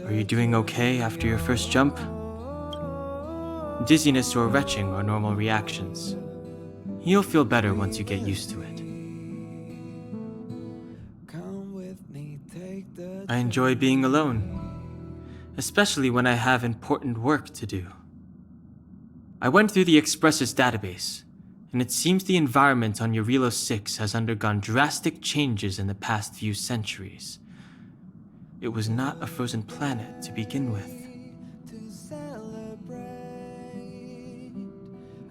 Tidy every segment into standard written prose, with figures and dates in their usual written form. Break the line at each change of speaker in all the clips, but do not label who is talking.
Are you doing okay after your first jump? Dizziness or retching are normal reactions. You'll feel better once you get used to it. I enjoy being alone, especially when I have important work to do. I went through the Express's database, and it seems the environment on Jarilo-VI has undergone drastic changes in the past few centuries. It was not a frozen planet to begin with.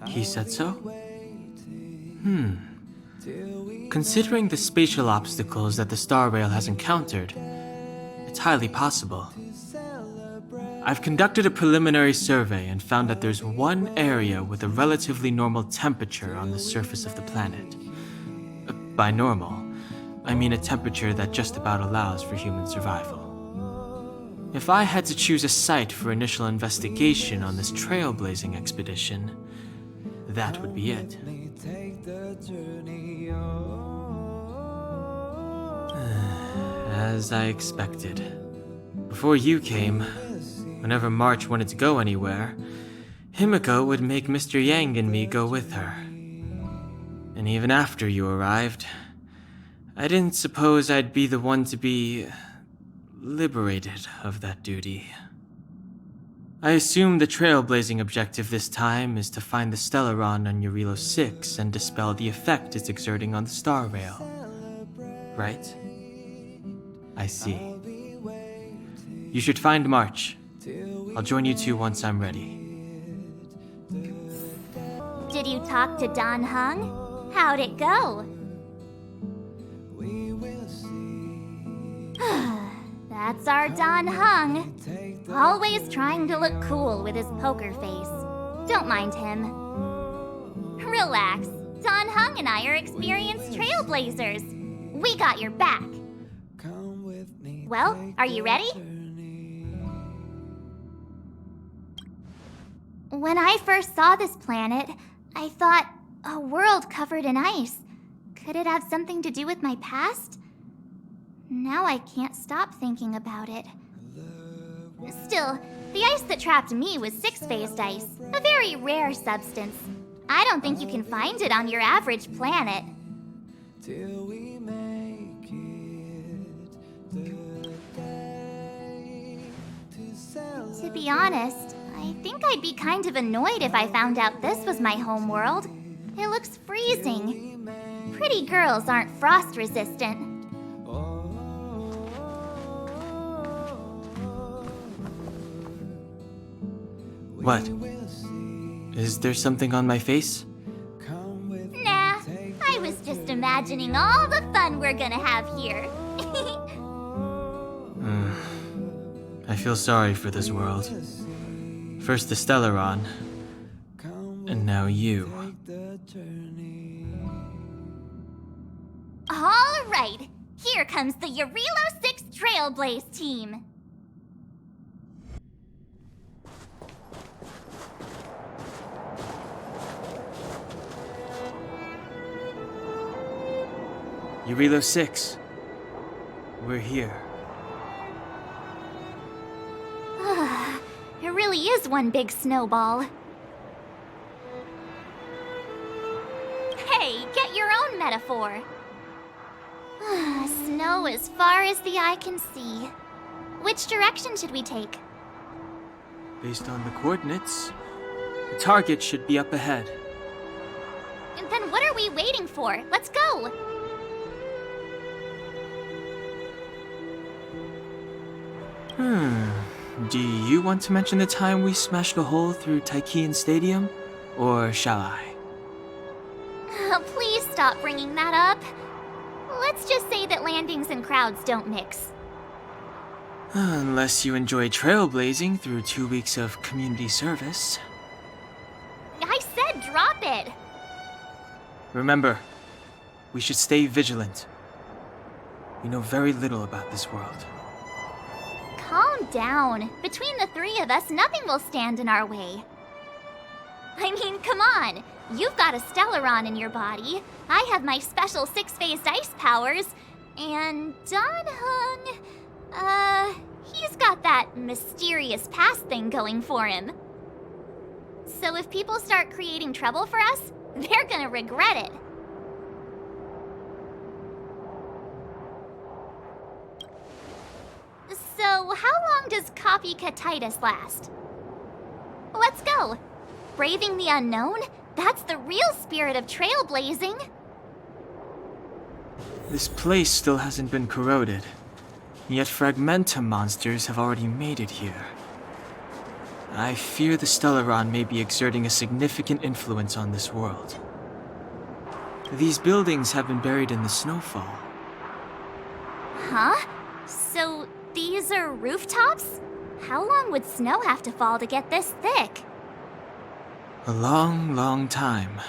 He said so? Considering the spatial obstacles that the Star Rail has encountered, it's highly possible. I've conducted a preliminary survey and found that there's one area with a relatively normal temperature on the surface of the planet. By normal, I mean a temperature that just about allows for human survival. If I had to choose a site for initial investigation on this trailblazing expedition, that would be it. As I expected. Before you came, whenever March wanted to go anywhere, Himiko would make Mr. Yang and me go with her. And even after you arrived, I didn't suppose I'd be the one to be liberated of that duty. I assume the trailblazing objective this time is to find the Stellaron on Jarilo-VI and dispel the effect it's exerting on the Star Rail. Right? I see. You should find March. I'll join you two once I'm ready.
Did you talk to Don Hung? How'd it go? That's our Don Hung. Always trying to look cool with his poker face. Don't mind him. Relax. Don Hung and I are experienced trailblazers. We got your back. Well, are you ready? When I first saw this planet, I thought, a world covered in ice. Could it have something to do with my past? Now I can't stop thinking about it. Still, the ice that trapped me was six-phased ice, a very rare substance. I don't think you can find it on your average planet. To be honest, I think I'd be kind of annoyed if I found out this was my home world. It looks freezing. Pretty girls aren't frost-resistant.
What? Is there something on my face?
Nah, I was just imagining all the fun we're gonna have here.
I feel sorry for this world. First the Stellaron, and now you.
All right, here comes the Jarilo-VI Trailblaze team.
Jarilo-VI. We're here.
It really is one big snowball. Hey, get your own metaphor. Snow as far as the eye can see. Which direction should we take?
Based on the coordinates, the target should be up ahead.
And then what are we waiting for? Let's go!
Do you want to mention the time we smashed a hole through Taikian Stadium? Or shall I?
Please stop bringing that up. Let's just say that landings and crowds don't mix.
Unless you enjoy trailblazing through 2 weeks of community service.
I said drop it!
Remember, we should stay vigilant. We know very little about this world.
Calm down. Between the three of us, nothing will stand in our way. I mean, come on. You've got a Stellaron in your body. I have my special six-phased ice powers. And Don Hung, he's got that that mysterious past thing going for him. So if people start creating trouble for us, they're gonna regret it. So how long does copycatitis last? Let's go. Braving the unknown? That's the real spirit of trailblazing.
This place still hasn't been corroded, yet fragmentum monsters have already made it here. I fear the Stellaron may be exerting a significant influence on this world. These buildings have been buried in the snowfall.
Huh? So these are rooftops? How long would snow have to fall to get this thick?
A long, long time.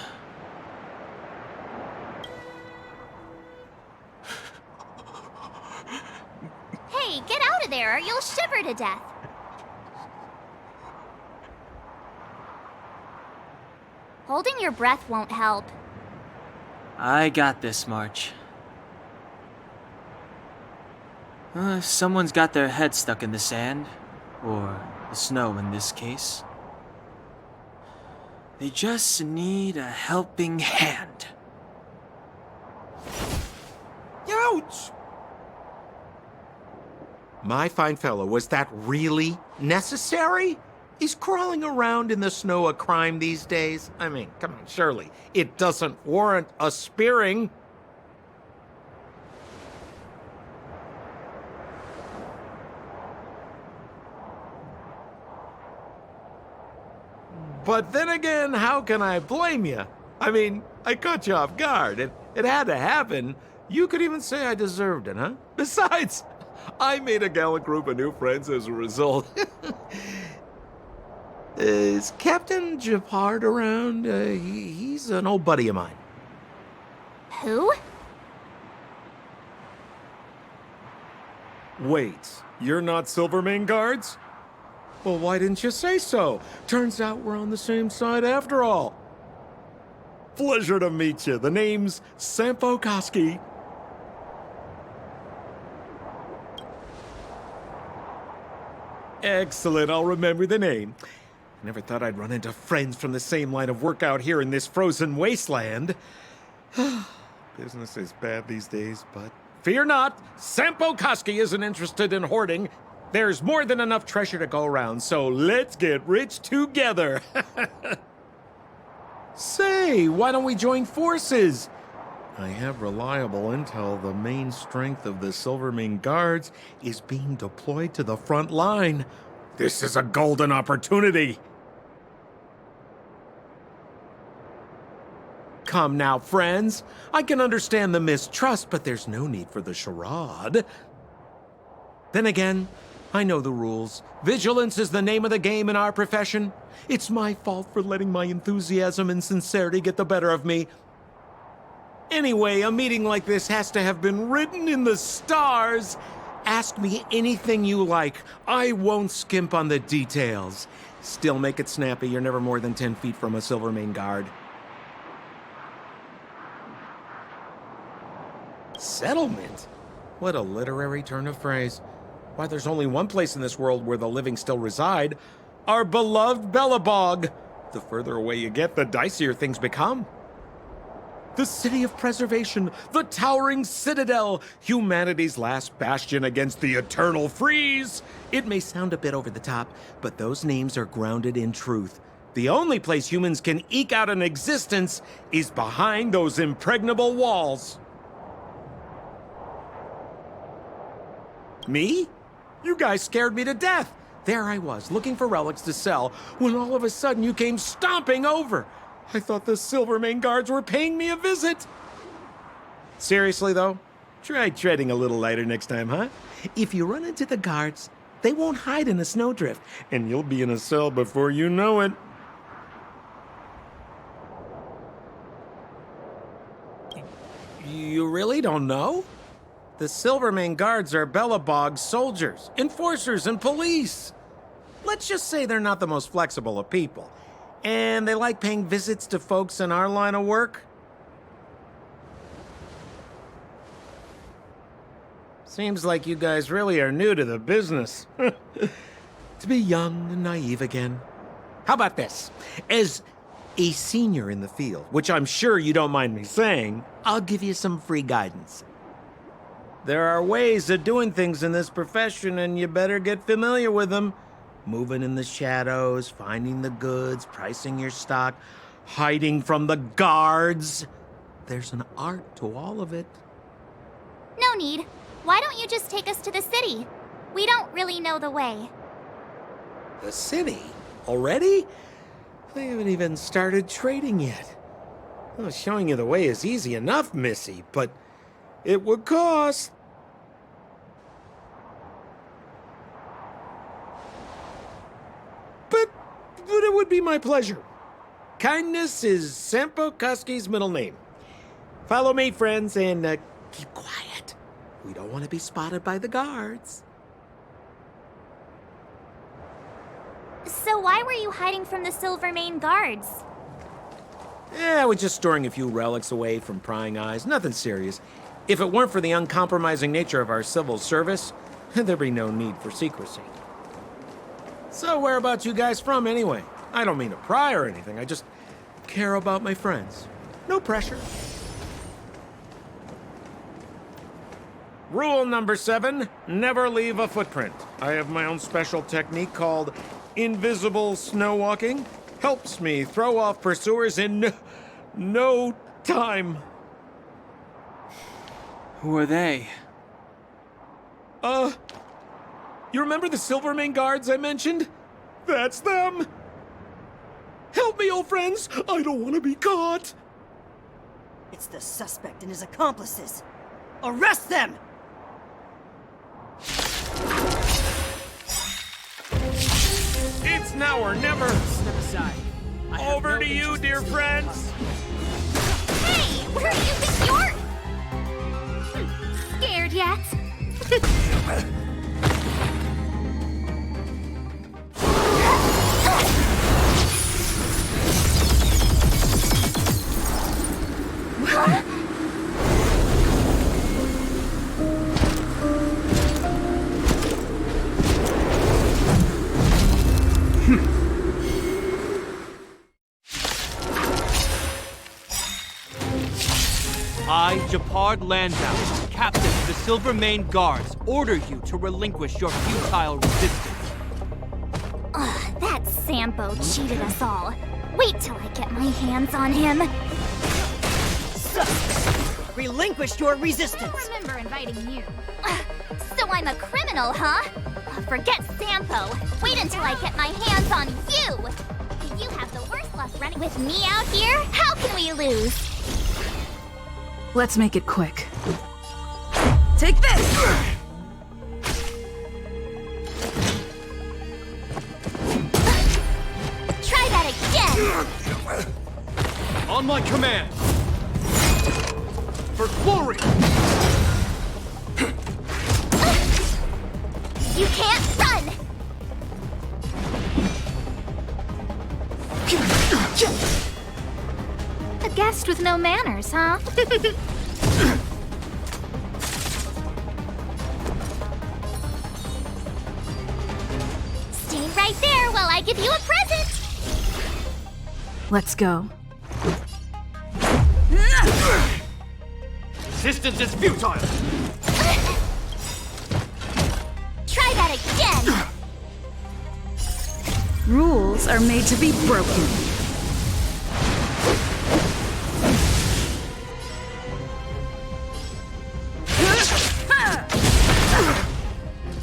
Hey, get out of there or you'll shiver to death. Holding your breath won't help.
I got this, March. If someone's got their head stuck in the sand, or the snow in this case, they just need a helping hand.
Ouch! My fine fellow, was that really necessary? Is crawling around in the snow a crime these days? I mean, come on, surely. It doesn't warrant a spearing. But then again, how can I blame you? I mean, I caught you off guard. It had to happen. You could even say I deserved it, huh? Besides, I made a gallant group of new friends as a result. Is Captain Japard around? He's an old buddy of mine.
Who?
Wait, you're not Silvermane guards? Well, why didn't you say so? Turns out we're on the same side after all. Pleasure to meet you. The name's Sampo Koski. Excellent, I'll remember the name. I never thought I'd run into friends from the same line of work out here in this frozen wasteland. Business is bad these days, but fear not, Sampo Koski isn't interested in hoarding. There's more than enough treasure to go around, so let's get rich together. Say, why don't we join forces? I have reliable intel the main strength of the Silvermane Guards is being deployed to the front line. This is a golden opportunity. Come now, friends. I can understand the mistrust, but there's no need for the charade. Then again, I know the rules. Vigilance is the name of the game in our profession. It's my fault for letting my enthusiasm and sincerity get the better of me. Anyway, a meeting like this has to have been written in the stars. Ask me anything you like. I won't skimp on the details. Still make it snappy. You're never more than 10 feet from a Silvermane guard. Settlement? What a literary turn of phrase. Why, there's only one place in this world where the living still reside. Our beloved Belobog. The further away you get, the dicier things become. The city of preservation, the towering citadel, humanity's last bastion against the eternal freeze. It may sound a bit over the top, but those names are grounded in truth. The only place humans can eke out an existence is behind those impregnable walls. Me? You guys scared me to death. There I was, looking for relics to sell, when all of a sudden you came stomping over. I thought the Silvermane guards were paying me a visit. Seriously, though, try treading a little lighter next time, huh? If you run into the guards, they won't hide in a snowdrift, and you'll be in a cell before you know it. You really don't know? The Silvermane guards are Belobog's soldiers, enforcers, and police. Let's just say they're not the most flexible of people. And they like paying visits to folks in our line of work. Seems like you guys really are new to the business. To be young and naive again. How about this? As a senior in the field, which I'm sure you don't mind me saying, I'll give you some free guidance. There are ways of doing things in this profession, and you better get familiar with them. Moving in the shadows, finding the goods, pricing your stock, hiding from the guards. There's an art to all of it.
No need. Why don't you just take us to the city? We don't really know the way.
The city? Already? They haven't even started trading yet. Well, showing you the way is easy enough, Missy, but it would cost. But it would be my pleasure. Kindness is Sampo Kuski's middle name. Follow me, friends, and keep quiet. We don't want to be spotted by the guards.
So why were you hiding from the Silvermane guards?
I was just storing a few relics away from prying eyes. Nothing serious. If it weren't for the uncompromising nature of our civil service, there'd be no need for secrecy. So whereabouts you guys from, anyway? I don't mean to pry or anything. I just care about my friends. No pressure. Rule number 7, never leave a footprint. I have my own special technique called invisible snow walking. Helps me throw off pursuers in no time.
Who are they?
You remember the Silvermane guards I mentioned? That's them! Help me, old friends! I don't want to be caught!
It's the suspect and his accomplices. Arrest them!
It's now or never!
Step aside.
Over to you, dear friends!
Hey, where do you think you're... Scared yet?
I, Japard Landau, captain of the Silvermane Guards, order you to relinquish your futile resistance.
Ugh, that Sampo cheated us all. Wait till I get my hands on him.
Suspect! Relinquish your resistance!
Remember inviting you. So I'm a criminal, huh? Forget Sampo. Wait until I get my hands on you! You have the worst luck running with me out here? How can we lose?
Let's make it quick. Take this!
Try that again!
On my command! For glory!
You can't run! A guest with no manners, huh? Stay right there while I give you a present!
Let's go.
Resistance is futile!
Try that again!
Rules are made to be broken.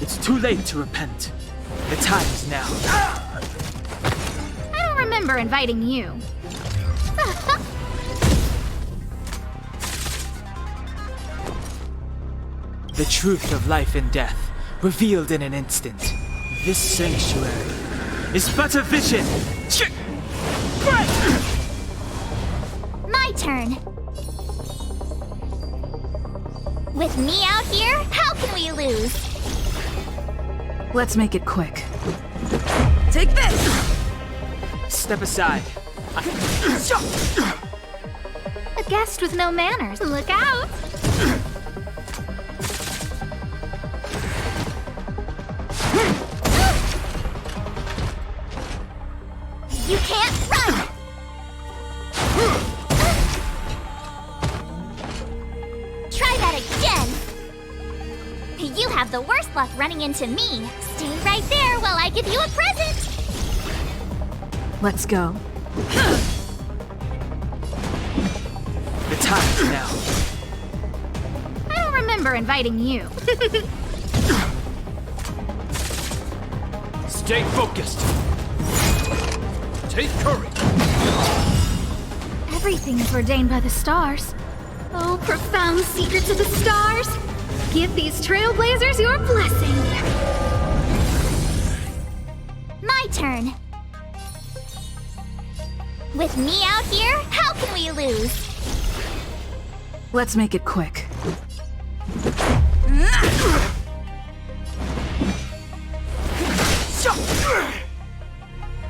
It's too late to repent. The time is now.
I don't remember inviting you.
The truth of life and death, revealed in an instant. This sanctuary is but a vision.
My turn. With me out here, how can we lose?
Let's make it quick. Take this!
Step aside.
A guest with no manners. Look out! You can't run! Try that again! You have the worst luck running into me. Stay right there while I give you a present!
Let's go.
The time's now.
I don't remember inviting you.
Stay focused. Take courage.
Everything is ordained by the stars. Oh, profound secrets of the stars! Give these trailblazers your blessing! My turn. With me out here, how can we lose?
Let's make it quick.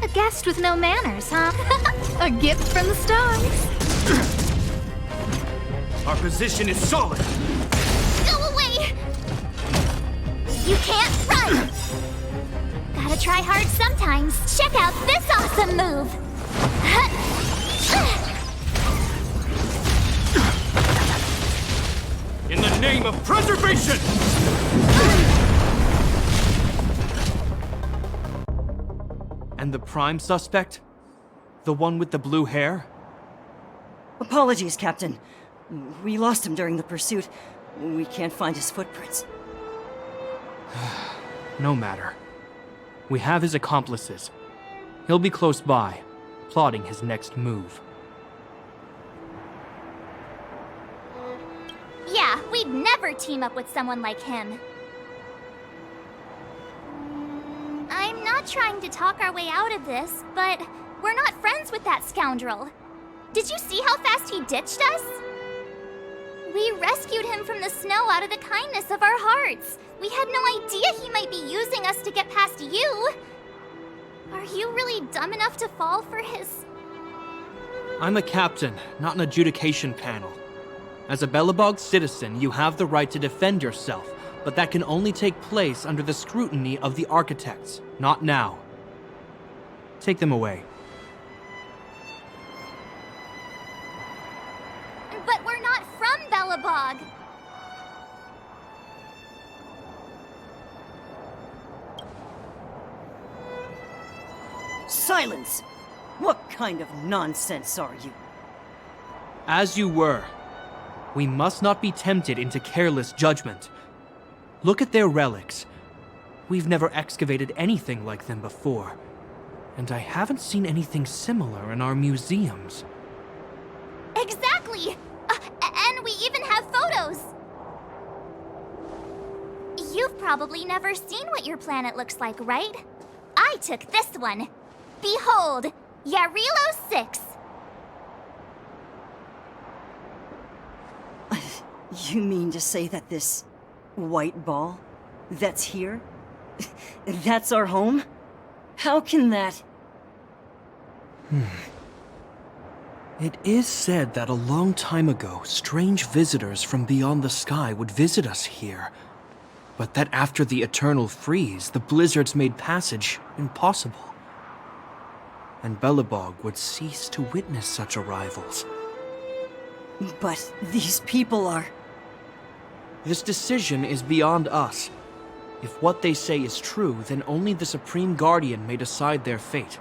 A guest with no manners, huh? A gift from the stars.
Our position is solid.
Go away! You can't run! Gotta try hard sometimes. Check out this awesome move!
In the name of preservation! And the prime suspect? The one with the blue hair?
Apologies, Captain. We lost him during the pursuit. We can't find his footprints.
No matter. We have his accomplices. He'll be close by, plotting his next move.
Yeah, we'd never team up with someone like him. I'm not trying to talk our way out of this, but we're not friends with that scoundrel. Did you see how fast he ditched us? We rescued him from the snow out of the kindness of our hearts. We had no idea he might be using us to get past you. Are you really dumb enough to fall for his...
I'm a captain, not an adjudication panel. As a Belobog citizen, you have the right to defend yourself, but that can only take place under the scrutiny of the architects, not now. Take them away.
But we're not from Belobog.
Silence! What kind of nonsense are you?
As you were. We must not be tempted into careless judgment. Look at their relics. We've never excavated anything like them before, and I haven't seen anything similar in our museums.
Exactly! And we even have photos! You've probably never seen what your planet looks like, right? I took this one. Behold, Jarilo-VI.
You mean to say that this white ball that's here, that's our home? How can that...
It is said that a long time ago, strange visitors from beyond the sky would visit us here. But that after the eternal freeze, the blizzards made passage impossible. And Belobog would cease to witness such arrivals.
But these people are...
This decision is beyond us. If what they say is true, then only the Supreme Guardian may decide their fate.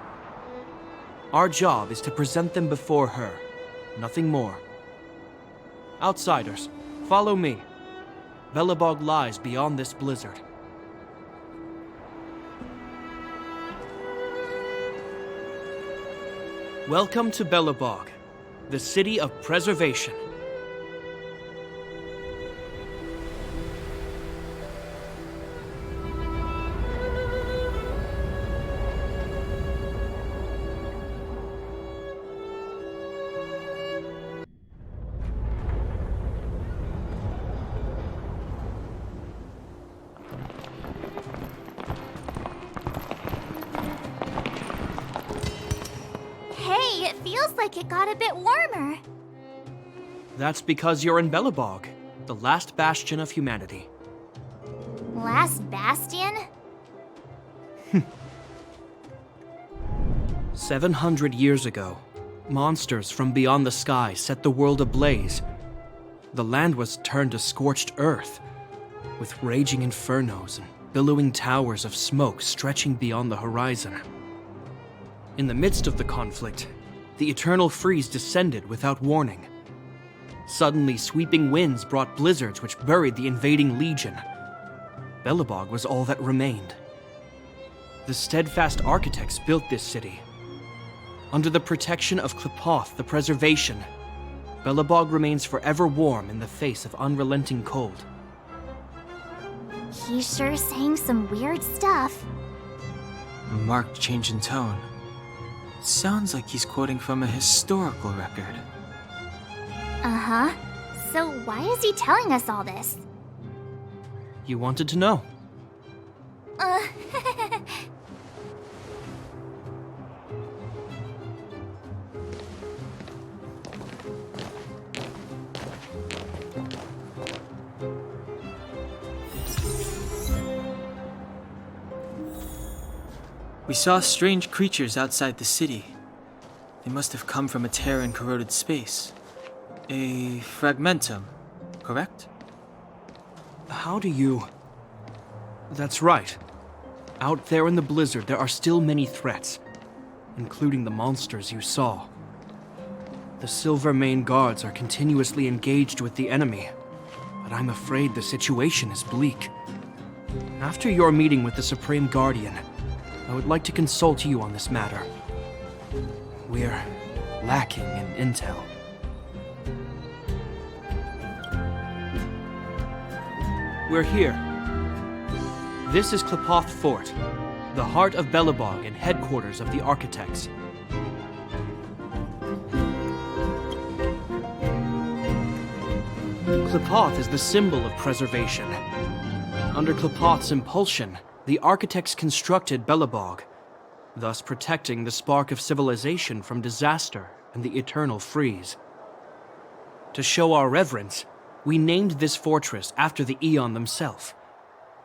Our job is to present them before her, nothing more. Outsiders, follow me. Belobog lies beyond this blizzard. Welcome to Belobog, the city of preservation.
Hey, it feels like it got a bit warmer.
That's because you're in Belobog, the last bastion of humanity.
Last bastion?
700 years ago, monsters from beyond the sky set the world ablaze. The land was turned to scorched earth, with raging infernos and billowing towers of smoke stretching beyond the horizon. In the midst of the conflict, the eternal freeze descended without warning. Suddenly, sweeping winds brought blizzards which buried the invading legion. Belobog was all that remained. The steadfast architects built this city. Under the protection of Qlipoth, the Preservation, Belobog remains forever warm in the face of unrelenting cold.
He's sure saying some weird stuff.
A marked change in tone. Sounds like he's quoting from a historical record.
Uh-huh. So why is he telling us all this?
You wanted to know.
Uh...
We saw strange creatures outside the city. They must have come from a tear in corroded space. A fragmentum, correct?
How do you... That's right. Out there in the blizzard, there are still many threats, including the monsters you saw. The Silvermane guards are continuously engaged with the enemy, but I'm afraid the situation is bleak. After your meeting with the Supreme Guardian, I would like to consult you on this matter. We're lacking in intel. We're here. This is Qlipoth Fort, the heart of Belobog and headquarters of the Architects. Qlipoth is the symbol of preservation. Under Qlipoth's impulsion, the Architects constructed Belobog, thus protecting the spark of civilization from disaster and the eternal freeze. To show our reverence, we named this fortress after the Aeon themselves.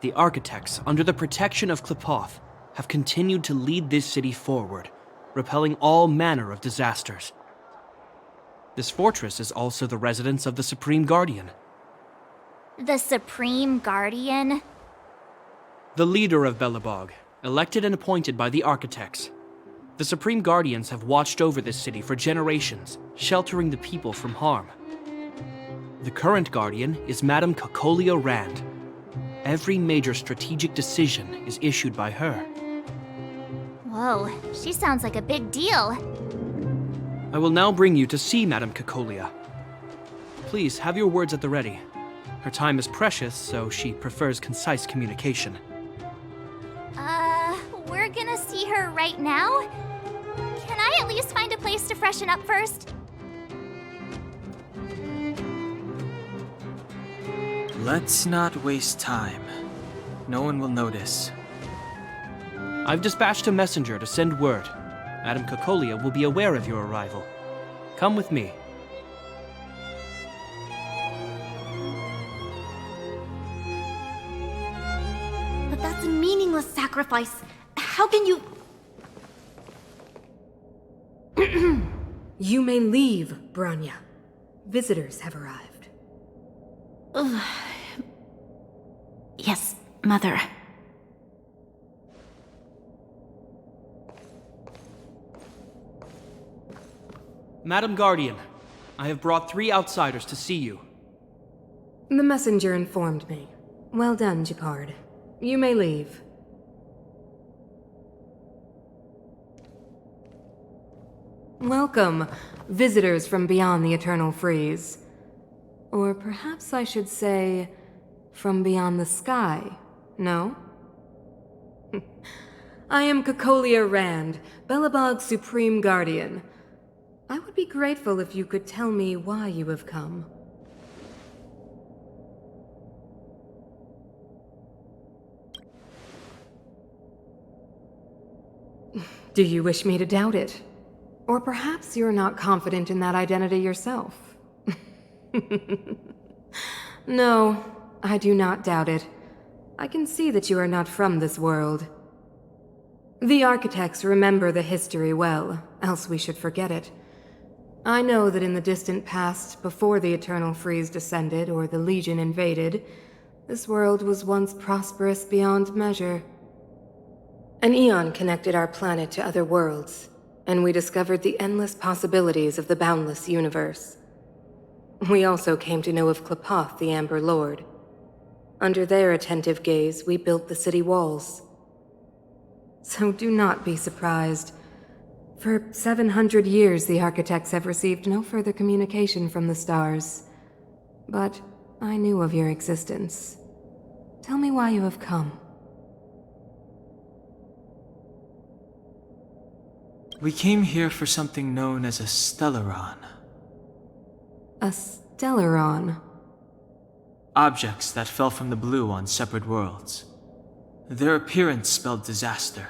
The Architects, under the protection of Qlipoth, have continued to lead this city forward, repelling all manner of disasters. This fortress is also the residence of the Supreme Guardian.
The Supreme Guardian?
The leader of Belobog, elected and appointed by the Architects. The Supreme Guardians have watched over this city for generations, sheltering the people from harm. The current Guardian is Madame Cocolia Rand. Every major strategic decision is issued by her.
Whoa, she sounds like a big deal.
I will now bring you to see Madame Cocolia. Please, have your words at the ready. Her time is precious, so she prefers concise communication.
We're gonna see her right now? Can I at least find a place to freshen up first?
Let's not waste time. No one will notice.
I've dispatched a messenger to send word. Madame Cocolia will be aware of your arrival. Come with me.
But that's a meaningless sacrifice. How can you...
You may leave, Branya. Visitors have arrived.
Yes, Mother.
Madam Guardian, I have brought 3 outsiders to see you.
The messenger informed me. Well done, Gepard. You may leave. Welcome, visitors from beyond the eternal freeze. Or perhaps I should say, from beyond the sky, no? I am Cocolia Rand, Belobog's Supreme Guardian. I would be grateful if you could tell me why you have come. Do you wish me to doubt it? Or perhaps you're not confident in that identity yourself? No, I do not doubt it. I can see that you are not from this world. The architects remember the history well, else we should forget it. I know that in the distant past, before the Eternal Freeze descended or the Legion invaded, this world was once prosperous beyond measure. An eon connected our planet to other worlds, and we discovered the endless possibilities of the boundless universe. We also came to know of Klapoth, the Amber Lord. Under their attentive gaze, we built the city walls. So do not be surprised. For 700 years, the architects have received no further communication from the stars. But I knew of your existence. Tell me why you have come.
We came here for something known as a Stellaron.
A Stellaron.
Objects that fell from the blue on separate worlds. Their appearance spelled disaster.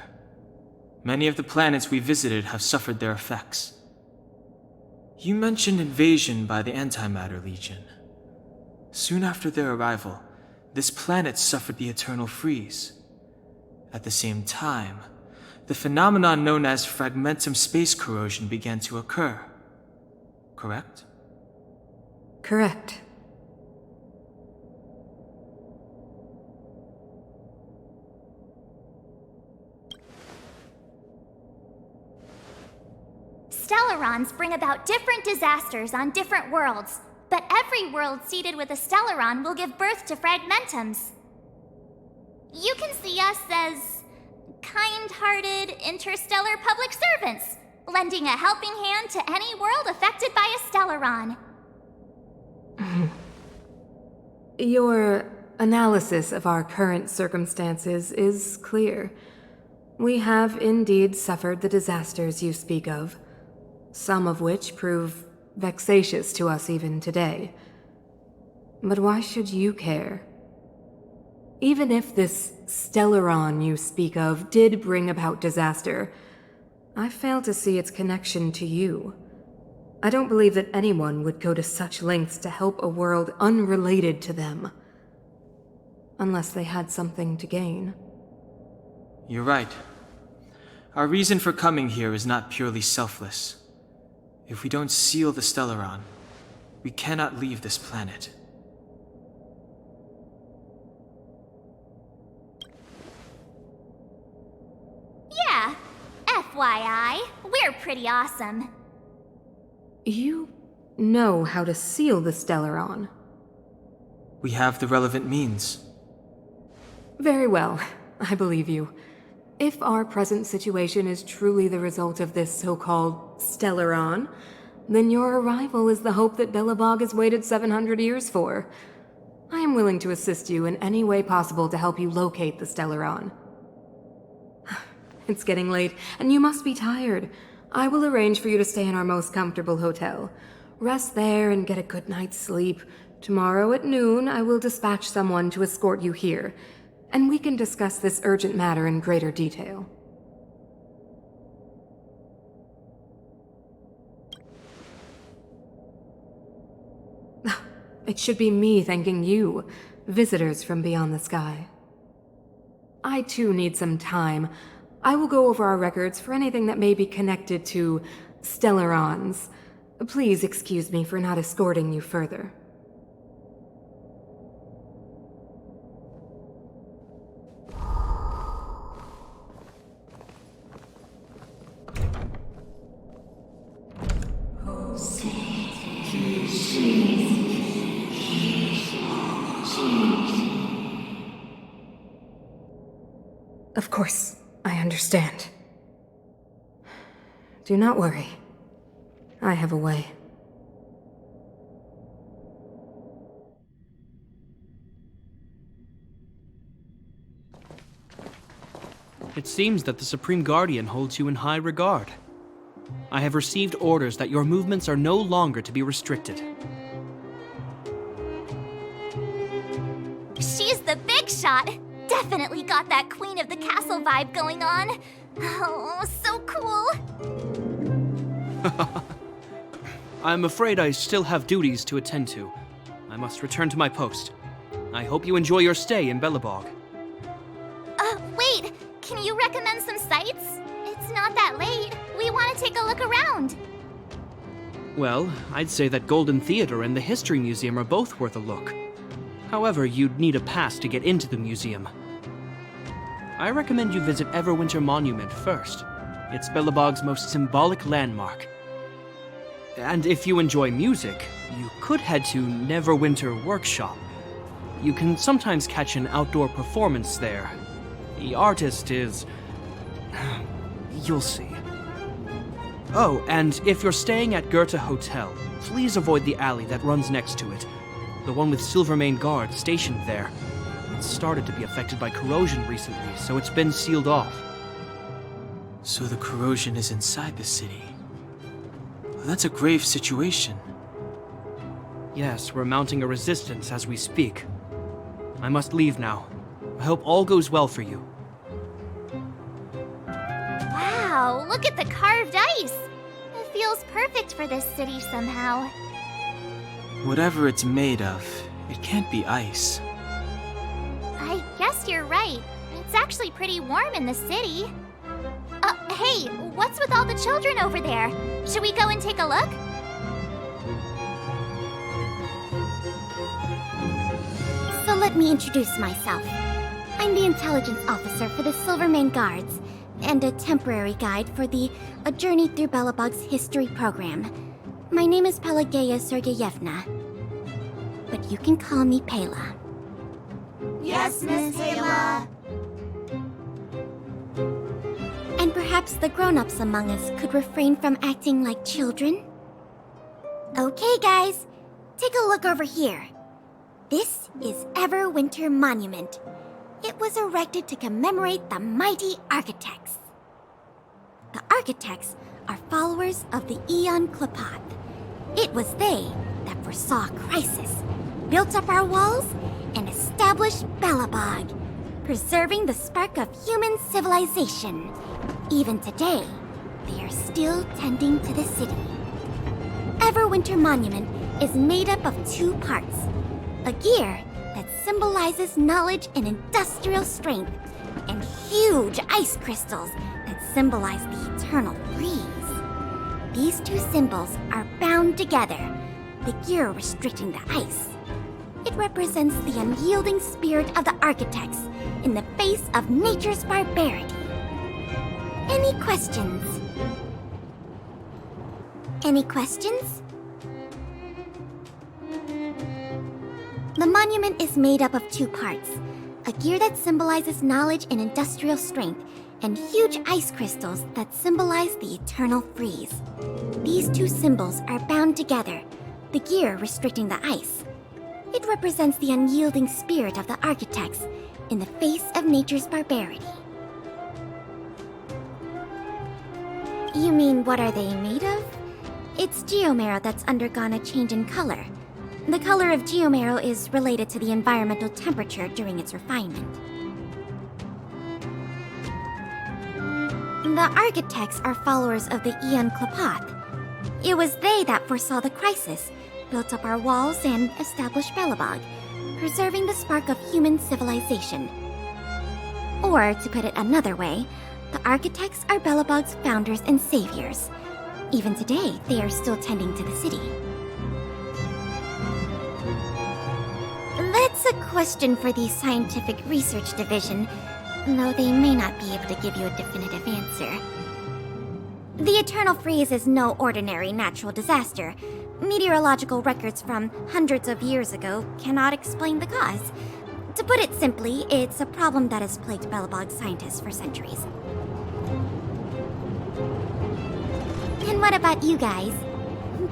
Many of the planets we visited have suffered their effects. You mentioned invasion by the Antimatter Legion. Soon after their arrival, this planet suffered the Eternal Freeze. At the same time, the phenomenon known as fragmentum space corrosion began to occur. Correct?
Correct.
Stellarons bring about different disasters on different worlds, but every world seeded with a Stellaron will give birth to fragmentums. You can see us as kind-hearted interstellar public servants, lending a helping hand to any world affected by a Stellaron.
Your analysis of our current circumstances is clear. We have indeed suffered the disasters you speak of, some of which prove vexatious to us even today. But why should you care? Even if this Stellaron you speak of did bring about disaster, I fail to see its connection to you. I don't believe that anyone would go to such lengths to help a world unrelated to them. Unless they had something to gain.
You're right. Our reason for coming here is not purely selfless. If we don't seal the Stellaron, we cannot leave this planet.
Yeah, FYI, we're pretty awesome.
You know how to seal the Stellaron.
We have the relevant means.
Very well, I believe you. If our present situation is truly the result of this so-called Stellaron, then your arrival is the hope that Belobog has waited 700 years for. I am willing to assist you in any way possible to help you locate the Stellaron. It's getting late, and you must be tired. I will arrange for you to stay in our most comfortable hotel. Rest there and get a good night's sleep. Tomorrow at noon, I will dispatch someone to escort you here, and we can discuss this urgent matter in greater detail. It should be me thanking you, visitors from beyond the sky. I too need some time. I will go over our records for anything that may be connected to Stellarons. Please excuse me for not escorting you further. Of course, I understand. Do not worry. I have a way.
It seems that the Supreme Guardian holds you in high regard. I have received orders that your movements are no longer to be restricted.
She's the big shot! Definitely got that Queen of the Castle vibe going on. Oh, so cool!
I'm afraid I still have duties to attend to. I must return to my post. I hope you enjoy your stay in Belobog.
Wait! Can you recommend some sites? take a look around.
Well, I'd say that Golden Theater and the History Museum are both worth a look. However, you'd need a pass to get into the museum. I recommend you visit Everwinter Monument first. It's Belobog's most symbolic landmark. And if you enjoy music, you could head to Neverwinter Workshop. You can sometimes catch an outdoor performance there. The artist is... you'll see. Oh, and if you're staying at Goethe Hotel, please avoid the alley that runs next to it. The one with Silvermane guards stationed there. It's started to be affected by corrosion recently, so it's been sealed off.
So the corrosion is inside the city. Well, that's a grave situation.
Yes, we're mounting a resistance as we speak. I must leave now. I hope all goes well for you.
Wow, look at the carved ice. It feels perfect for this city somehow.
Whatever it's made of, it can't be ice.
I guess you're right. It's actually pretty warm in the city. Hey, what's with all the children over there? Should we go and take a look?
So let me introduce myself. I'm the intelligence officer for the Silvermane Guards, and a temporary guide for the A Journey Through Belobog's History program. My name is Pelageya Sergeyevna, but you can call me Pela.
Yes, Miss Pela.
And perhaps the grown-ups among us could refrain from acting like children? Okay, guys, take a look over here. This is Everwinter Monument. It was erected to commemorate the mighty architects. The architects are followers of the Aeon Klapath. It was they that foresaw crisis, built up our walls, and established Belobog, preserving the spark of human civilization. Even today, they are still tending to the city. Everwinter Monument is made up of two parts. A gear that symbolizes knowledge and industrial strength, and huge ice crystals that symbolize the eternal freeze. These two symbols are bound together, the gear restricting the ice. It represents the unyielding spirit of the architects in the face of nature's barbarity. Any questions? Any questions? The monument is made up of two parts. A gear that symbolizes knowledge and industrial strength, and huge ice crystals that symbolize the eternal freeze. These two symbols are bound together, the gear restricting the ice. It represents the unyielding spirit of the architects in the face of nature's barbarity. You mean, what are they made of? It's geomarrow that's undergone a change in color. The color of geomarrow is related to the environmental temperature during its refinement. The architects are followers of the Aeon Klapath. It was they that foresaw the crisis, built up our walls, and established Belobog, preserving the spark of human civilization. Or, to put it another way, the architects are Belobog's founders and saviors. Even today, they are still tending to the city. That's a question for the Scientific Research Division, though they may not be able to give you a definitive answer. The Eternal Freeze is no ordinary natural disaster. Meteorological records from hundreds of years ago cannot explain the cause. To put it simply, it's a problem that has plagued Belobog scientists for centuries. And what about you guys?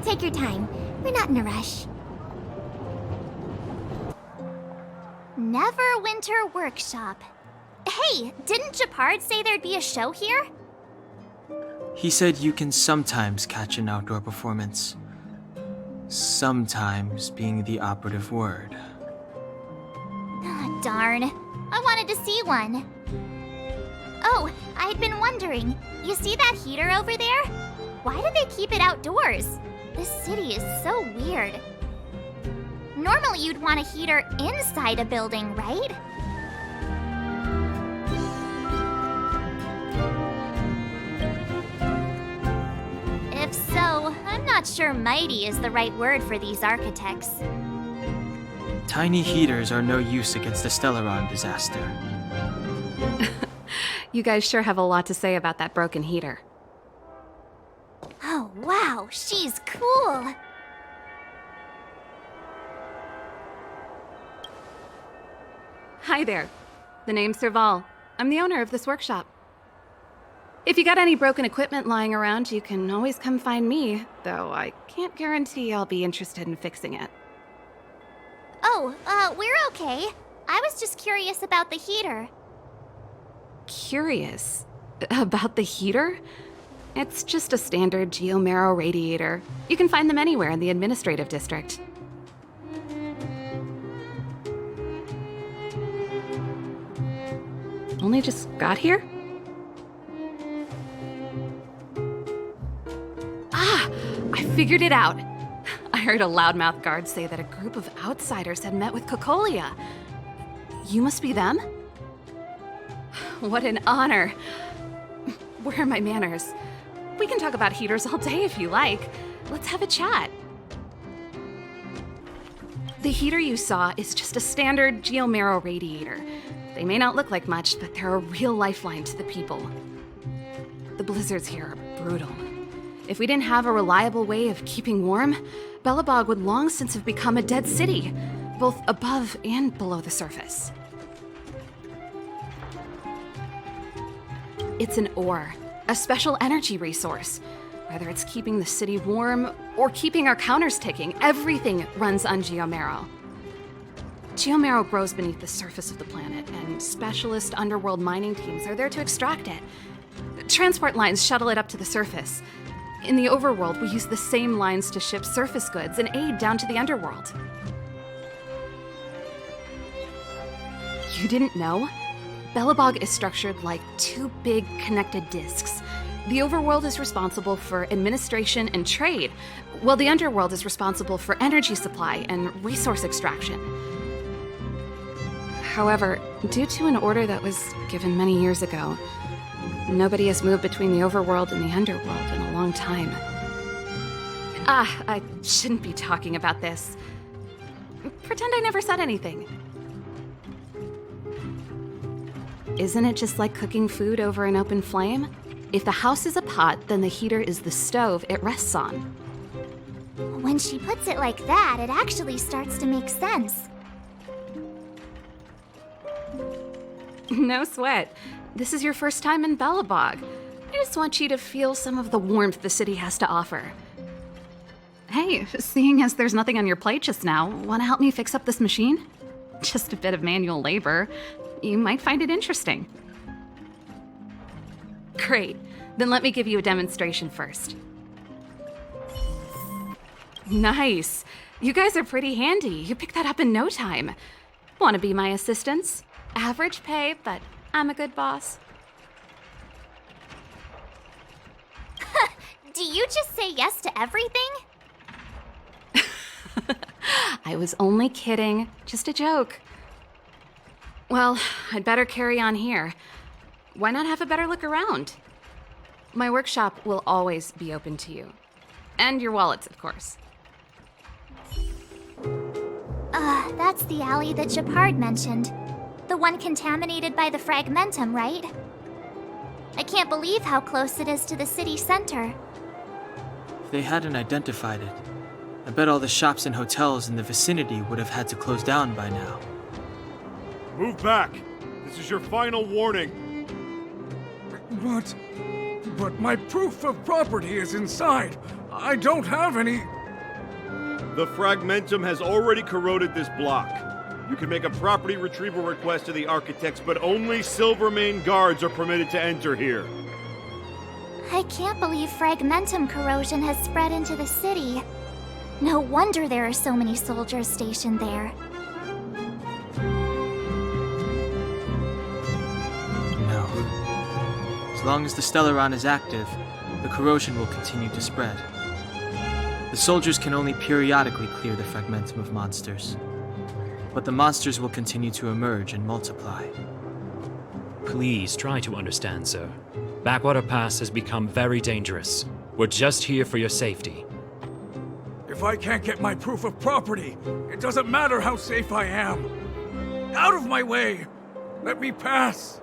Take your time. We're not in a rush.
Neverwinter Workshop. Hey, didn't Japard say there'd be a show here?
He said you can sometimes catch an outdoor performance. Sometimes being the operative word.
Ah, darn. I wanted to see one. Oh, I'd been wondering. You see that heater over there? Why do they keep it outdoors? This city is so weird. Normally you'd want a heater inside a building, right? not sure mighty is the right word for these architects.
Tiny heaters are no use against the Stellaron disaster.
You guys sure have a lot to say about that broken heater.
Oh, wow, she's cool.
Hi there. The name's Serval. I'm the owner of this workshop. If you got any broken equipment lying around, you can always come find me, though I can't guarantee I'll be interested in fixing it.
Oh, we're okay. I was just curious about the heater.
Curious? About the heater? It's just a standard geomarrow radiator. You can find them anywhere in the administrative district. Only just got here? Ah! I figured it out! I heard a loudmouth guard say that a group of outsiders had met with Cocolia. You must be them? What an honor. Where are my manners? We can talk about heaters all day if you like. Let's have a chat. The heater you saw is just a standard geomarrow radiator. They may not look like much, but they're a real lifeline to the people. The blizzards here are brutal. If we didn't have a reliable way of keeping warm, Belobog would long since have become a dead city, both above and below the surface. It's an ore, a special energy resource. Whether it's keeping the city warm or keeping our counters ticking, everything runs on geomarrow. Geomarrow grows beneath the surface of the planet, and specialist underworld mining teams are there to extract it. Transport lines shuttle it up to the surface. In the overworld, we use the same lines to ship surface goods and aid down to the underworld. You didn't know? Belobog is structured like two big connected disks. The overworld is responsible for administration and trade, while the underworld is responsible for energy supply and resource extraction. However, due to an order that was given many years ago, nobody has moved between the overworld and the underworld in a long time. I shouldn't be talking about this. Pretend I never said anything. Isn't it just like cooking food over an open flame? If the house is a pot, then the heater is the stove it rests on.
When she puts it like that, it actually starts to make sense.
No sweat. This is your first time in Belobog. I just want you to feel some of the warmth the city has to offer. Hey, seeing as there's nothing on your plate just now, want to help me fix up this machine? Just a bit of manual labor. You might find it interesting. Great. Then let me give you a demonstration first. Nice. You guys are pretty handy. You picked that up in no time. Want to be my assistants? Average pay, but I'm a good boss.
Do you just say yes to everything?
I was only kidding. Just a joke. Well, I'd better carry on here. Why not have a better look around? My workshop will always be open to you. And your wallets, of course.
That's the alley that Shepard mentioned. The one contaminated by the fragmentum, right? I can't believe how close it is to the city center.
If they hadn't identified it, I bet all the shops and hotels in the vicinity would have had to close down by now.
Move back! This is your final warning!
But my proof of property is inside. I don't have any...
The fragmentum has already corroded this block. You can make a property retrieval request to the architects, but only Silvermane guards are permitted to enter here.
I can't believe fragmentum corrosion has spread into the city. No wonder there are so many soldiers stationed there.
No. As long as the Stellaron is active, the corrosion will continue to spread. The soldiers can only periodically clear the fragmentum of monsters. But the monsters will continue to emerge and multiply.
Please try to understand, sir. Backwater Pass has become very dangerous. We're just here for your safety.
if I can't get my proof of property? It doesn't matter how safe I am. Out of my way! Let me pass!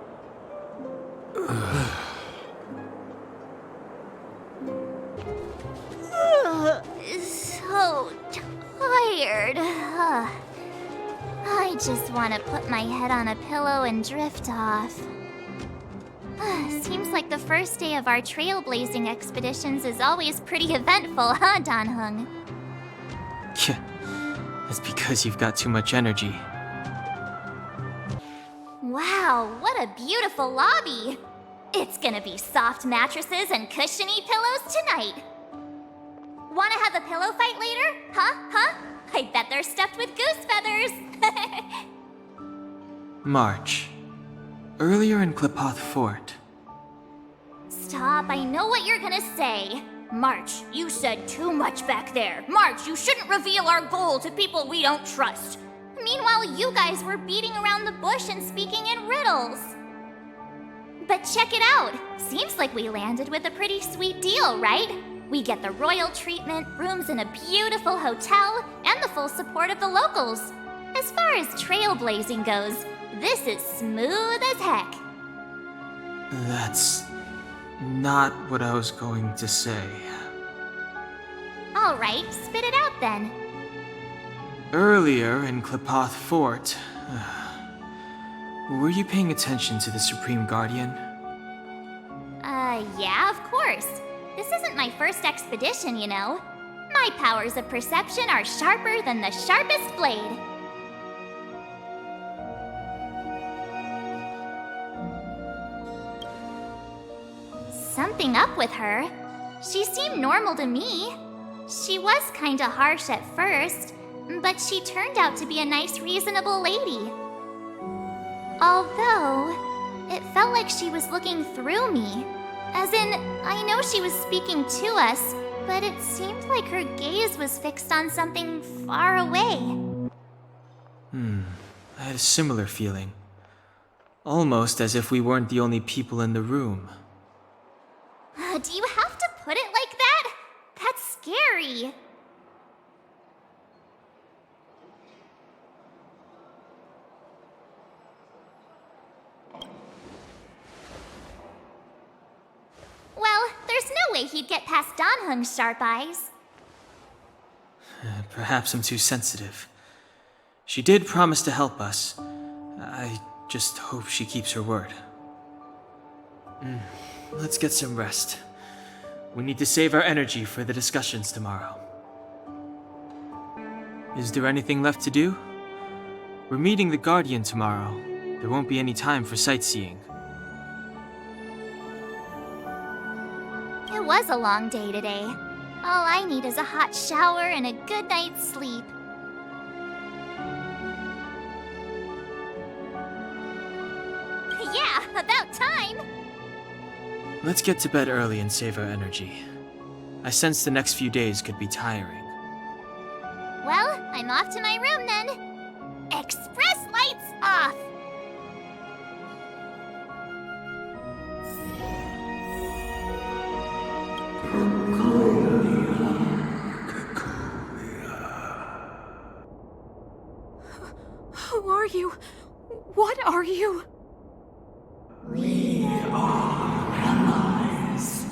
So tired. I just want to put my head on a pillow and drift off. Seems like the first day of our trailblazing expeditions is always pretty eventful, huh, Dan-hung?
Yeah, that's because you've got too much energy.
Wow, what a beautiful lobby! It's gonna be soft mattresses and cushiony pillows tonight. Wanna have a pillow fight later? Huh? I bet they're stuffed with goose feathers!
March. Earlier in Klipoth Fort.
Stop, I know what you're gonna say. March, you said too much back there. March, you shouldn't reveal our goal to people we don't trust. Meanwhile, you guys were beating around the bush and speaking in riddles. But check it out. Seems like we landed with a pretty sweet deal, right? We get the royal treatment, rooms in a beautiful hotel, and the full support of the locals. As far as trailblazing goes, this is smooth as heck.
That's not what I was going to say.
Alright, spit it out then.
Earlier in Klipoth Fort, were you paying attention to the Supreme Guardian?
Yeah, of course. This isn't my first expedition, you know. My powers of perception are sharper than the sharpest blade. Something up with her. She seemed normal to me. She was kinda harsh at first, but she turned out to be a nice, reasonable lady. Although, it felt like she was looking through me. As in, I know she was speaking to us, but it seemed like her gaze was fixed on something far away.
I had a similar feeling. Almost as if we weren't the only people in the room.
Do you have to put it like that? That's scary. Well, there's no way he'd get past Dan-hung's sharp eyes.
Perhaps I'm too sensitive. She did promise to help us. I just hope she keeps her word. Let's get some rest. We need to save our energy for the discussions tomorrow. Is there anything left to do? We're meeting the Guardian tomorrow. There won't be any time for sightseeing.
It was a long day today. All I need is a hot shower and a good night's sleep. Yeah, about time!
Let's get to bed early and save our energy. I sense the next few days could be tiring.
Well, I'm off to my room then. Express lights off!
Who are you? What are you?
We are allies.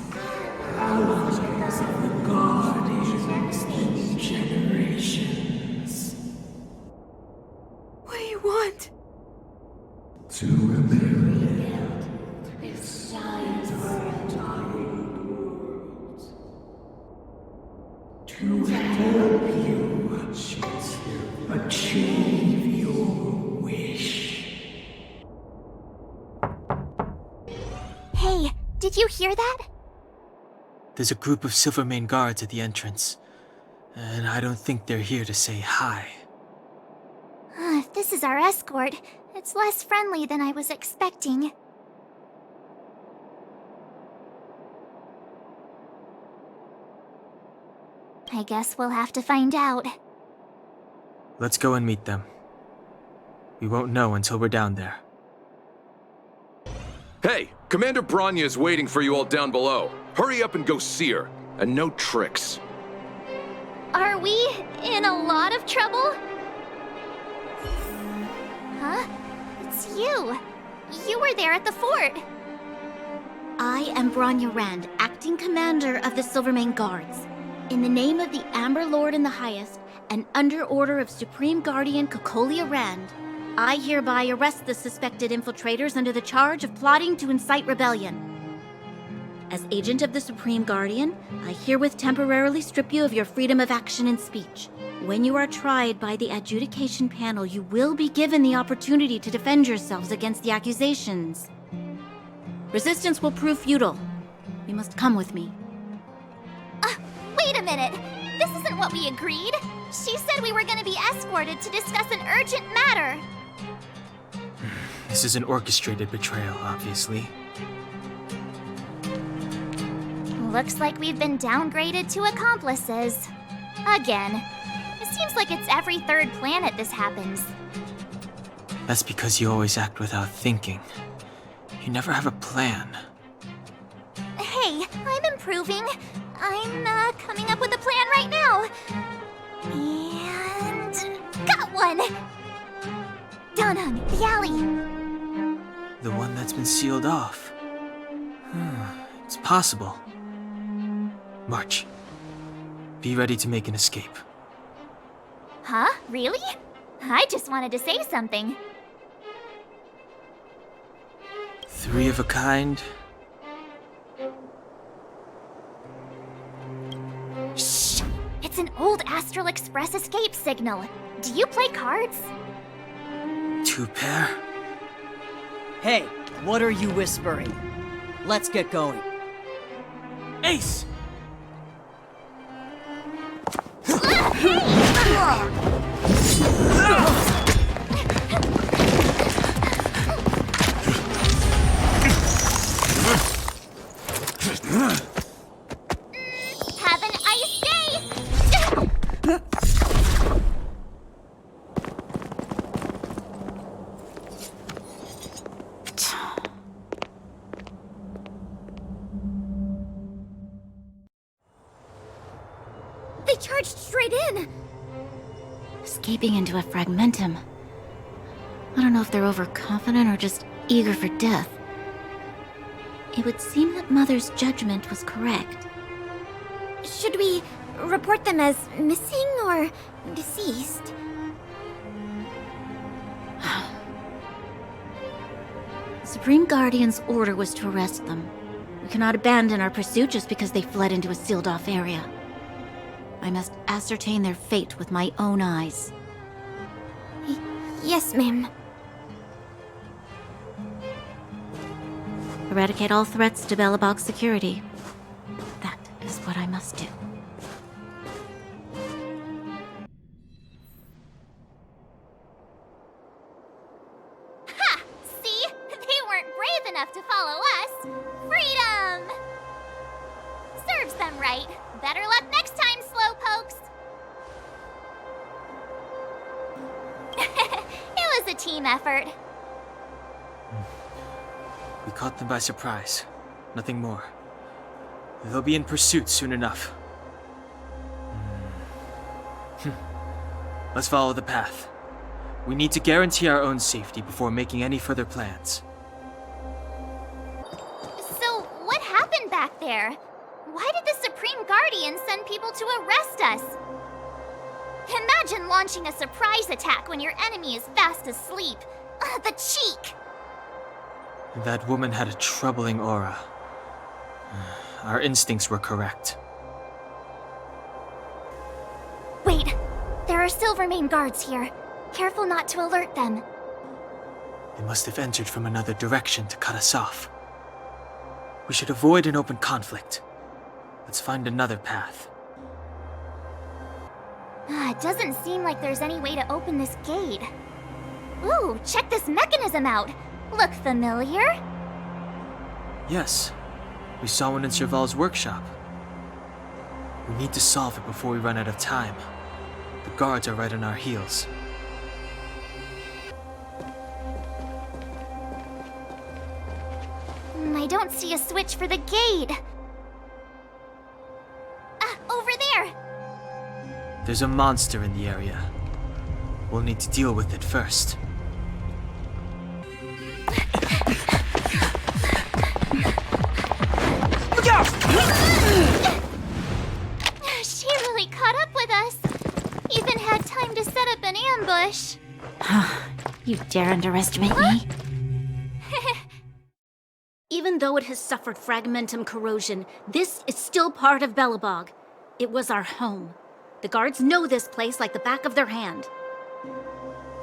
Allies of the Guardians in generations.
What do you want?
To rebuild this entire world. To help you achieve your wish.
Hey, did you hear that?
There's a group of Silvermane guards at the entrance, and I don't think they're here to say hi.
If this is our escort, it's less friendly than I was expecting. I guess we'll have to find out.
Let's go and meet them. We won't know until we're down there.
Hey, Commander Branya is waiting for you all down below. Hurry up and go see her. And no tricks.
Are we in a lot of trouble? Huh? It's you. You were there at the fort.
I am Bronya Rand, acting commander of the Silvermane Guards. In the name of the Amber Lord in the Highest, and under order of Supreme Guardian Cocolia Rand, I hereby arrest the suspected infiltrators under the charge of plotting to incite rebellion. As agent of the Supreme Guardian, I herewith temporarily strip you of your freedom of action and speech. When you are tried by the adjudication panel, you will be given the opportunity to defend yourselves against the accusations. Resistance will prove futile. You must come with me.
Wait a minute. This isn't what we agreed. She said we were going to be escorted to discuss an urgent matter.
This is an orchestrated betrayal, obviously.
Looks like we've been downgraded to accomplices. Again. It seems like it's every third planet this happens.
That's because you always act without thinking. You never have a plan.
Hey, I'm improving. I'm coming up with a plan right now. And got one! Donung, the alley.
The one that's been sealed off. It's possible. March. Be ready to make an escape.
Huh? Really? I just wanted to say something.
3 of a kind.
Shh! It's an old Astral Express escape signal. Do you play cards?
2 pair.
Hey, what are you whispering? Let's get going.
Ace!
Have an ice day!
They charged straight in! Escaping into a fragmentum. I don't know if they're overconfident or just eager for death. It would seem that Mother's judgment was correct. Should we report them as missing or deceased? The Supreme Guardian's order was to arrest them. We cannot abandon our pursuit just because they fled into a sealed-off area. I must ascertain their fate with my own eyes. Yes, ma'am. Eradicate all threats to Belobog's security. That is what I must do.
Ha! See? They weren't brave enough to follow us. Freedom! Serves them right. Better luck next time, slowpokes. It was a team effort.
We caught them by surprise. Nothing more. They'll be in pursuit soon enough. Let's follow the path. We need to guarantee our own safety before making any further plans.
So, what happened back there? Why did the Supreme Guardian send people to arrest us? Imagine launching a surprise attack when your enemy is fast asleep. The cheek!
That woman had a troubling aura. Our instincts were correct.
Wait, there are Silvermane guards here. Careful not to alert them.
They must have entered from another direction to cut us off. We should avoid an open conflict. Let's find another path.
It doesn't seem like there's any way to open this gate. Ooh, check this mechanism out. Look familiar?
Yes, we saw one in Serval's workshop. We need to solve it before we run out of time. The guards are right on our heels.
I don't see a switch for the gate. Over there!
There's a monster in the area. We'll need to deal with it first.
Look out! She really caught up with us. Even had time to set up an ambush.
You dare underestimate me? Even though it has suffered fragmentum corrosion, this is still part of Belobog. It was our home. The guards know this place like the back of their hand.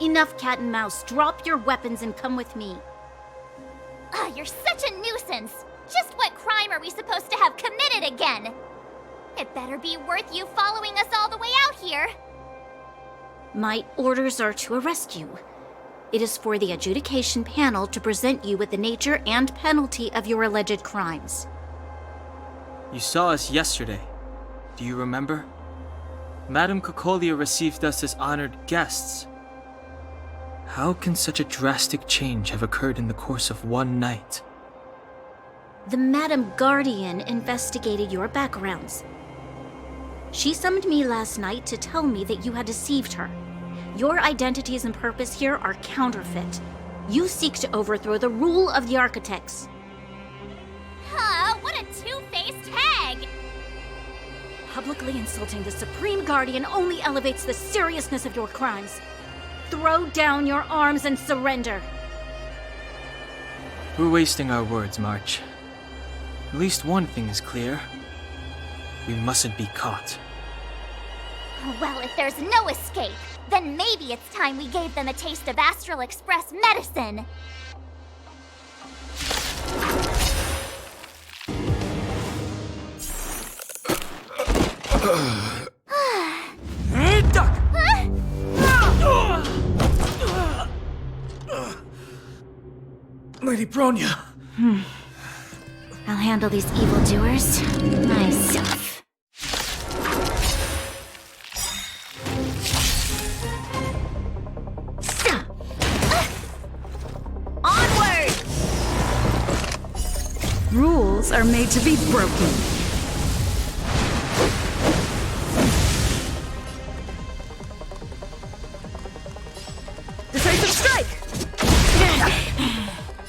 Enough cat and mouse. Drop your weapons and come with me.
You're such a nuisance. Just what crime are we supposed to have committed again? It better be worth you following us all the way out here.
My orders are to arrest you. It is for the adjudication panel to present you with the nature and penalty of your alleged crimes.
You saw us yesterday. Do you remember? Madame Cocolia received us as honored guests. How can such a drastic change have occurred in the course of one night?
The Madam Guardian investigated your backgrounds. She summoned me last night to tell me that you had deceived her. Your identities and purpose here are counterfeit. You seek to overthrow the rule of the architects.
What a two-faced hag!
Publicly insulting the Supreme Guardian only elevates the seriousness of your crimes. Throw down your arms and surrender.
We're wasting our words, March. At least one thing is clear. We mustn't be caught.
Well, if there's no escape, then maybe it's time we gave them a taste of Astral Express medicine.
Duck! Lady Bronya.
I'll handle these evildoers myself.
Onward!
Rules are made to be broken. Decisive strike!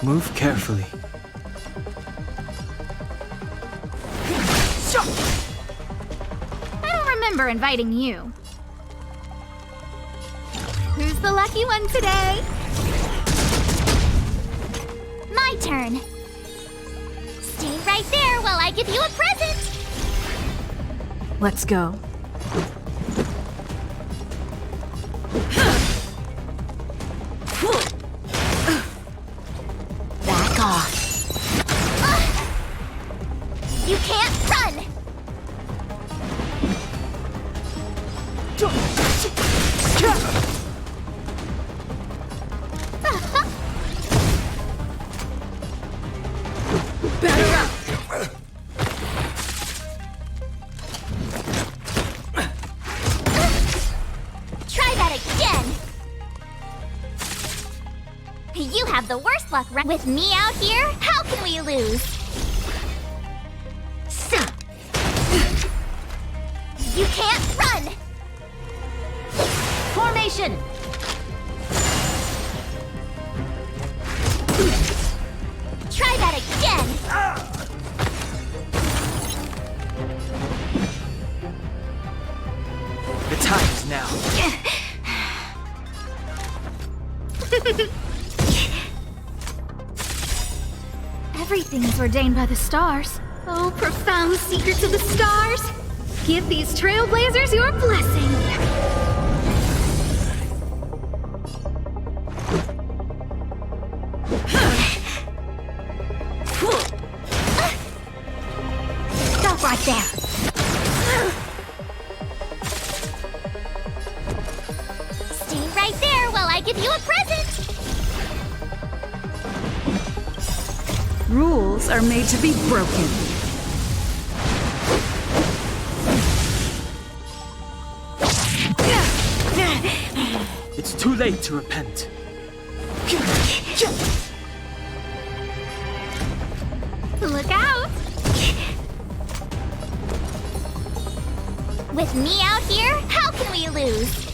Move carefully.
I don't remember inviting you. Who's the lucky one today? My turn. Stay right there while I give you a present.
Let's go.
Back off.
You can't run!
Batter up!
Try that again! You have the worst luck with me out here. How can we lose? You can't run!
Formation!
Try that again!
The time is now.
Everything is ordained by the stars. Oh, profound secrets of the stars! Give these trailblazers your blessing!
Stop right there!
Stay right there while I give you a present!
Rules are made to be broken.
It's too late to repent.
Look out! With me out here, how can we lose?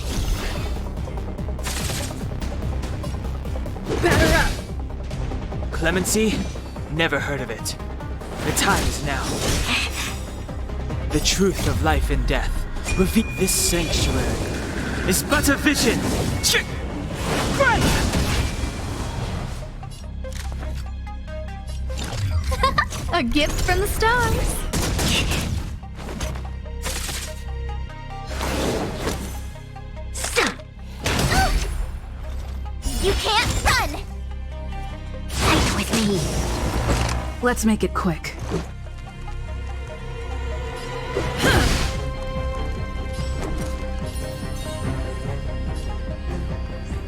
Batter up! Clemency? Never heard of it. The time is now. The truth of life and death. Reveal this sanctuary is but a vision.
A gift from the stars.
You can't run!
Fight with me.
Let's make it quick.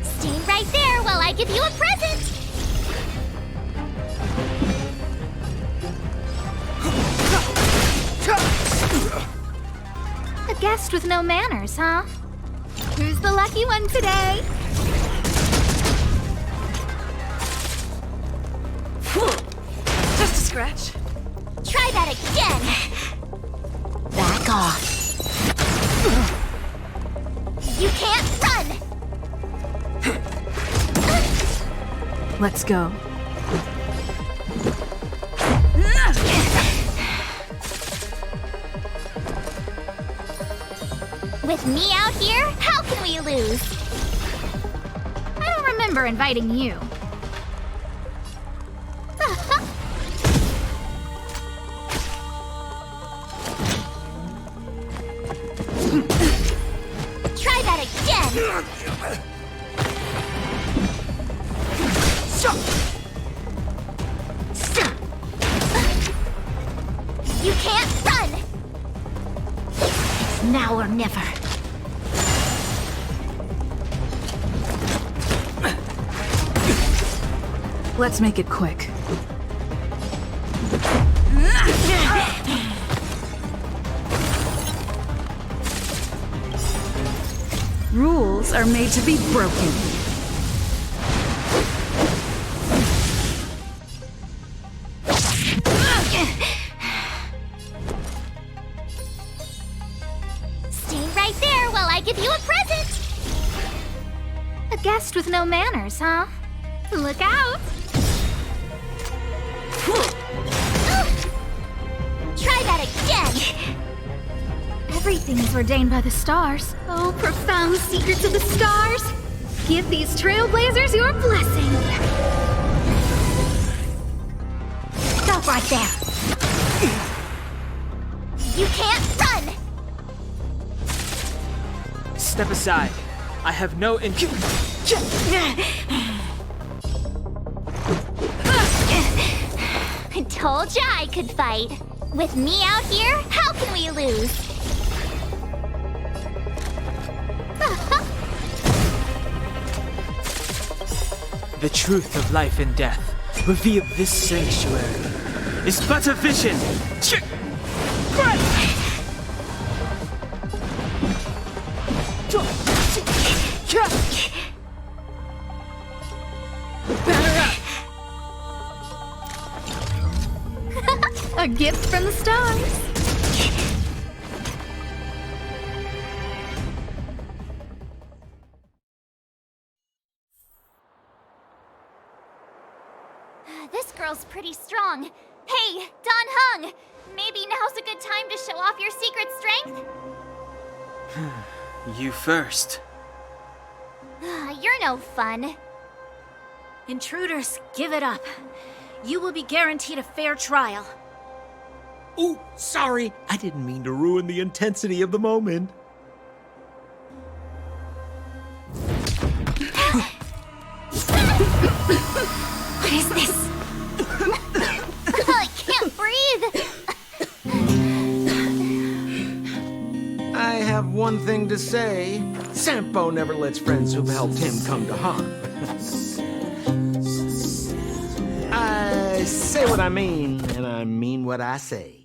Stay right there while I give you a present! A guest with no manners, huh? Who's the lucky one today?
Just a scratch.
Try that again!
Back off.
You can't run!
Let's go.
With me out here, how can we lose? I don't remember inviting you. Try that again! You can't run!
It's now or never.
Let's make it quick. Rules are made to be broken.
Stay right there while I give you a present! A guest with no manners, huh? Look out! Try that again! Everything is ordained by the stars. Oh, profound secrets of the stars! Give these trailblazers your blessing!
Stop right there.
You can't run!
Step aside. I have no
I told ya I could fight. With me out here, how can we lose?
The truth of life and death. Reveal this sanctuary is but a vision.
A gift from the stars.
This girl's pretty strong. Hey, Don Hung! Maybe now's a good time to show off your secret strength?
You first.
You're no fun.
Intruders, give it up. You will be guaranteed a fair trial.
Ooh, sorry. I didn't mean to ruin the intensity of the moment.
What is this?
I can't breathe!
I have one thing to say. Sampo never lets friends who've helped him come to harm. I say what I mean, and I mean what I say.